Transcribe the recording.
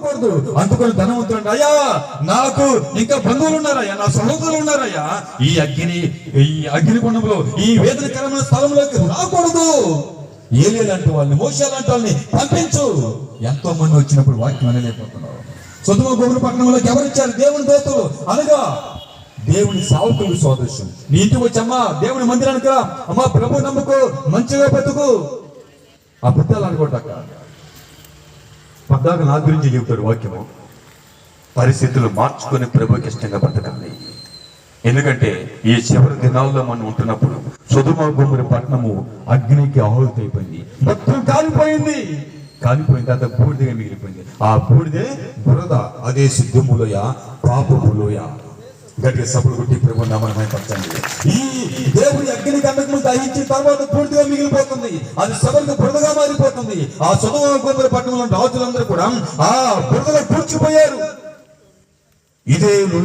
ఊరుకోకూడదు. అందుకని ధనవంతుడు, అయ్యా నాకు ఇంకా బంధువులు ఉన్నారయ్యా, నా సహోదరులు ఉన్నారయ్యా, ఈ అగ్నిగుండంలో ఈ వేదనకరమైన స్థలంలోకి రాకూడదు. ఏలేలంటే వాళ్ళని, మోషేలంటే వాళ్ళని పంపించు. ఎంతో మంది వచ్చినప్పుడు వాక్యం అనలేకపోతున్నారు. సొదొమ గొమొర్రా పట్టణంలోకి ఎవరిచ్చారు? దేవుని దూతలు, అనగా దేవుని సావుకులు సోదర్శం. నీ ఇంటికి వచ్చమ్మా, దేవుని మందిరానికి రా, అమ్మా ప్రభు నమ్ముకో, మంచిగా బతుకు. అబద్ధాలు అనుకోటక్క. పద్దాక నా గురించి చెబుతాడు వాక్యము. పరిస్థితులు మార్చుకొని ప్రభుకి ఇష్టంగా బతకాలి. ఎందుకంటే ఈ చివరి దినాల్లో మనం ఉంటున్నప్పుడు సొదొమ గొమొర్రా పట్టణము అగ్నికి ఆహుతి అయిపోయింది, మొత్తం కాలిపోయింది. కాలిపోయిన తర్వాత బూడిదగా మిగిలిపోయింది. ఆ బూడిదే బురద, అదే సిద్ధములోయ, పాపములోయ. గట్టిగా సభలు కొట్టి ప్రభు నామమున మహిమపరచండి. ఈ దేవుడి అగ్ని గంధకము దహించిన తర్వాత పూర్తిగా మిగిలిపోతుంది, అది సభలకు బురదగా మారిపోతుంది. ఆ సొదొమ గొమొర్రా పట్టణంలో రాజులందరూ కూడా ఆ బురదలో పూడ్చిపోయారు. ఇదే